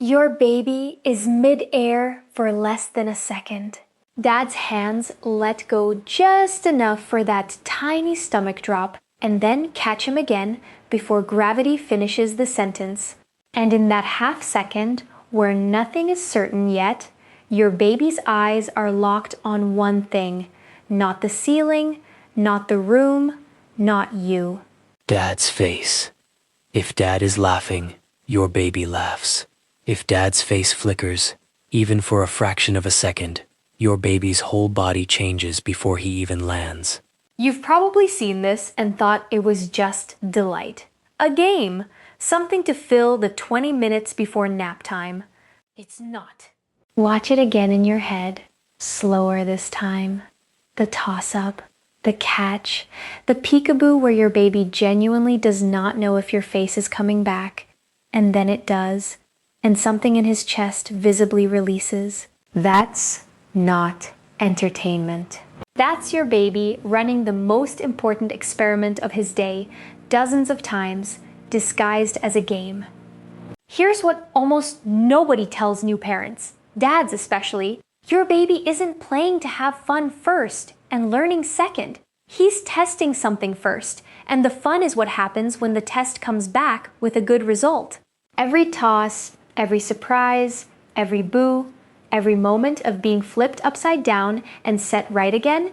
Your baby is mid-air for less than a second. Dad's hands let go just enough for that tiny stomach drop and then catch him again before gravity finishes the sentence. And in that half second, where nothing is certain yet, your baby's eyes are locked on one thing, not the ceiling, not the room, not you. Dad's face. If Dad is laughing, your baby laughs. If Dad's face flickers, even for a fraction of a second, your baby's whole body changes before he even lands. You've probably seen this and thought it was just delight. A game, something to fill the 20 minutes before nap time. It's not. Watch it again in your head, slower this time. The toss-up, the catch, the peekaboo where your baby genuinely does not know if your face is coming back, and then it does, and something in his chest visibly releases. That's not entertainment. That's your baby running the most important experiment of his day, dozens of times, disguised as a game. Here's what almost nobody tells new parents, dads especially. Your baby isn't playing to have fun first and learning second. He's testing something first, and the fun is what happens when the test comes back with a good result. Every toss, every surprise, every boo, every moment of being flipped upside down and set right again,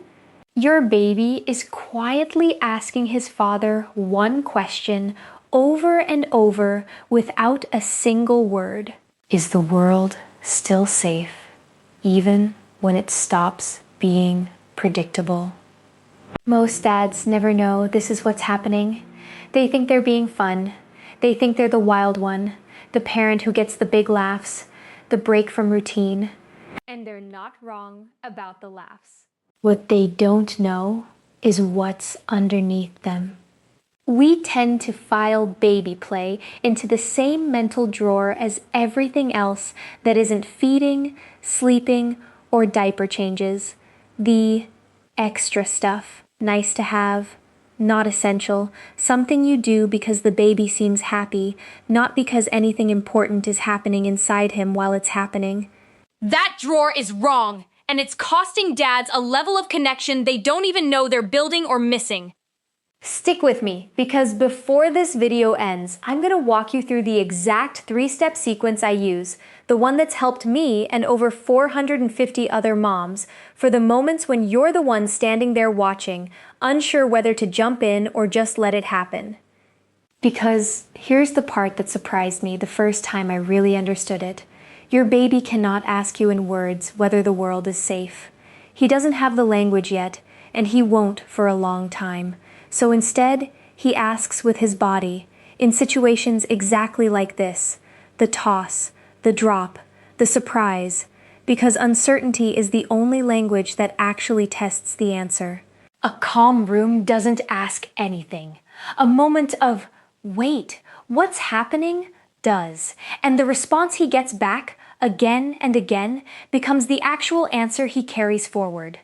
your baby is quietly asking his father one question over and over without a single word. Is the world still safe, even when it stops being predictable? Most dads never know this is what's happening. They think they're being fun. They think they're the wild one, the parent who gets the big laughs, the break from routine. And they're not wrong about the laughs. What they don't know is what's underneath them. We tend to file baby play into the same mental drawer as everything else that isn't feeding, sleeping, or diaper changes. The extra stuff, nice to have, not essential, something you do because the baby seems happy, not because anything important is happening inside him while it's happening. That drawer is wrong, and it's costing dads a level of connection they don't even know they're building or missing. Stick with me, because before this video ends, I'm going to walk you through the exact 3-step sequence I use, the one that's helped me and over 450 other moms, for the moments when you're the one standing there watching, unsure whether to jump in or just let it happen. Because here's the part that surprised me the first time I really understood it. Your baby cannot ask you in words whether the world is safe. He doesn't have the language yet, and he won't for a long time. So instead, he asks with his body, in situations exactly like this, the toss, the drop, the surprise, because uncertainty is the only language that actually tests the answer. A calm room doesn't ask anything. A moment of, wait, what's happening? Does. And the response he gets back, again and again, becomes the actual answer he carries forward.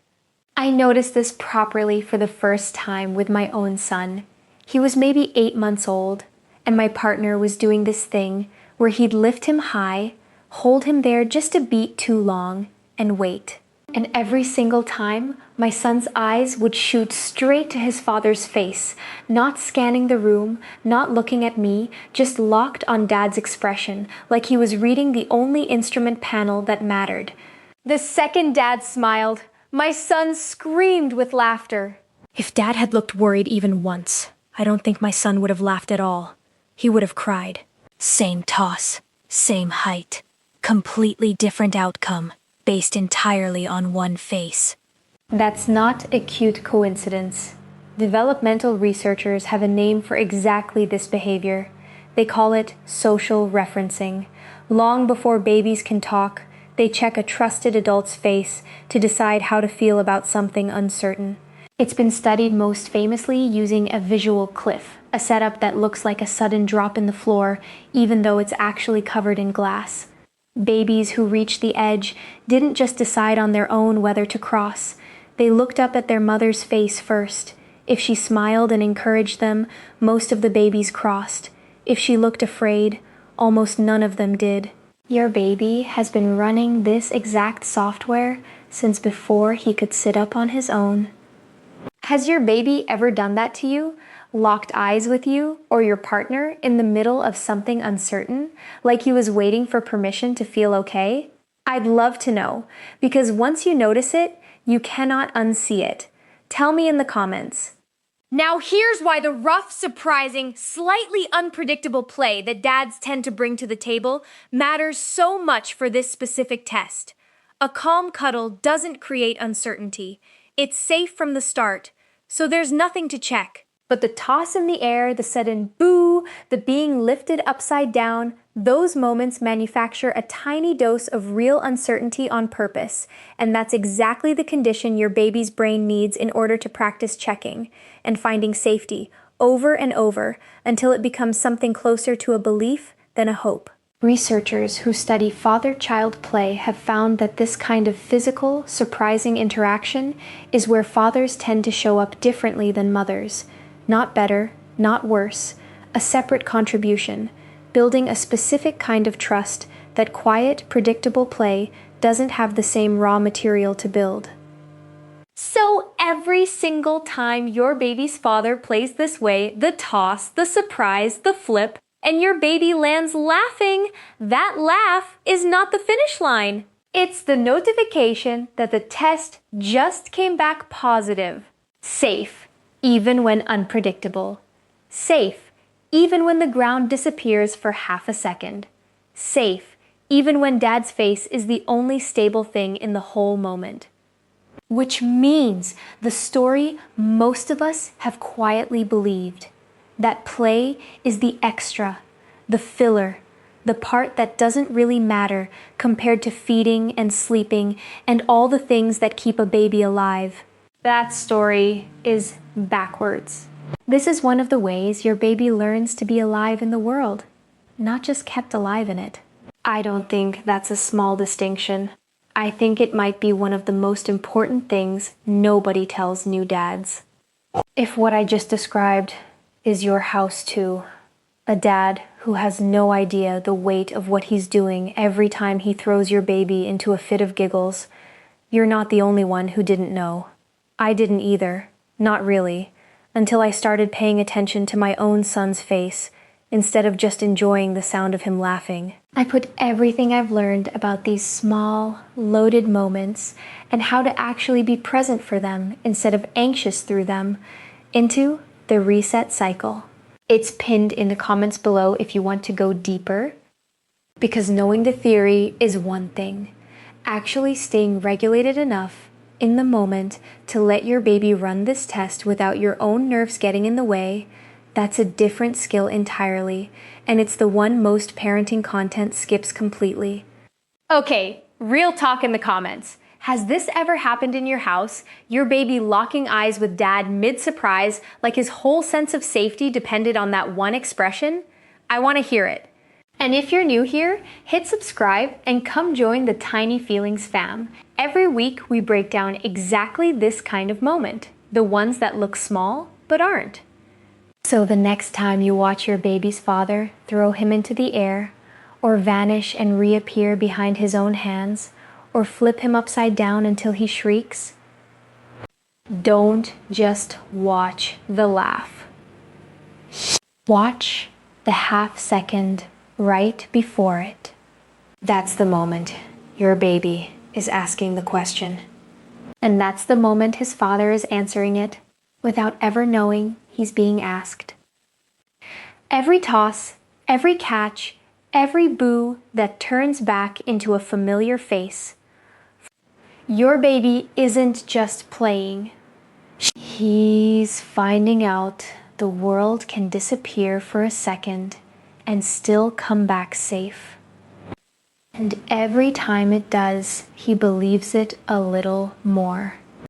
I noticed this properly for the first time with my own son. He was maybe 8 months old, and my partner was doing this thing where he'd lift him high, hold him there just a beat too long, and wait. And every single time, my son's eyes would shoot straight to his father's face, not scanning the room, not looking at me, just locked on Dad's expression, like he was reading the only instrument panel that mattered. The second Dad smiled, my son screamed with laughter. If Dad had looked worried even once, I don't think my son would have laughed at all. He would have cried. Same toss, same height, completely different outcome, based entirely on one face. That's not a cute coincidence. Developmental researchers have a name for exactly this behavior. They call it social referencing. Long before babies can talk, they check a trusted adult's face to decide how to feel about something uncertain. It's been studied most famously using a visual cliff, a setup that looks like a sudden drop in the floor, even though it's actually covered in glass. Babies who reached the edge didn't just decide on their own whether to cross. They looked up at their mother's face first. If she smiled and encouraged them, most of the babies crossed. If she looked afraid, almost none of them did. Your baby has been running this exact software since before he could sit up on his own. Has your baby ever done that to you? Locked eyes with you or your partner in the middle of something uncertain, like he was waiting for permission to feel okay? I'd love to know, because once you notice it, you cannot unsee it. Tell me in the comments. Now here's why the rough, surprising, slightly unpredictable play that dads tend to bring to the table matters so much for this specific test. A calm cuddle doesn't create uncertainty. It's safe from the start, so there's nothing to check. But the toss in the air, the sudden boo, the being lifted upside down, those moments manufacture a tiny dose of real uncertainty on purpose, and that's exactly the condition your baby's brain needs in order to practice checking and finding safety over and over until it becomes something closer to a belief than a hope. Researchers who study father-child play have found that this kind of physical, surprising interaction is where fathers tend to show up differently than mothers. Not better, not worse, a separate contribution, building a specific kind of trust that quiet, predictable play doesn't have the same raw material to build. So every single time your baby's father plays this way, the toss, the surprise, the flip, and your baby lands laughing, that laugh is not the finish line. It's the notification that the test just came back positive. Safe, even when unpredictable. Safe, even when the ground disappears for half a second. Safe, even when dad's face is the only stable thing in the whole moment. Which means the story most of us have quietly believed. That play is the extra, the filler, the part that doesn't really matter compared to feeding and sleeping and all the things that keep a baby alive. That story is backwards. This is one of the ways your baby learns to be alive in the world, not just kept alive in it. I don't think that's a small distinction. I think it might be one of the most important things nobody tells new dads. If what I just described is your house too, a dad who has no idea the weight of what he's doing every time he throws your baby into a fit of giggles, you're not the only one who didn't know. I didn't either, not really, until I started paying attention to my own son's face instead of just enjoying the sound of him laughing. I put everything I've learned about these small, loaded moments and how to actually be present for them instead of anxious through them into the reset cycle. It's pinned in the comments below if you want to go deeper, because knowing the theory is one thing. Actually staying regulated enough in the moment to let your baby run this test without your own nerves getting in the way, that's a different skill entirely, and it's the one most parenting content skips completely. Okay, real talk in the comments. Has this ever happened in your house? Your baby locking eyes with dad mid-surprise, like his whole sense of safety depended on that one expression? I want to hear it. And if you're new here, hit subscribe and come join the Tiny Feelings fam. Every week we break down exactly this kind of moment, the ones that look small but aren't. So the next time you watch your baby's father throw him into the air, or vanish and reappear behind his own hands, or flip him upside down until he shrieks, don't just watch the laugh. Watch the half second right before it. That's the moment your baby is asking the question. And that's the moment his father is answering it without ever knowing he's being asked. Every toss, every catch, every boo that turns back into a familiar face. Your baby isn't just playing. He's finding out the world can disappear for a second and still come back safe. And every time it does, he believes it a little more.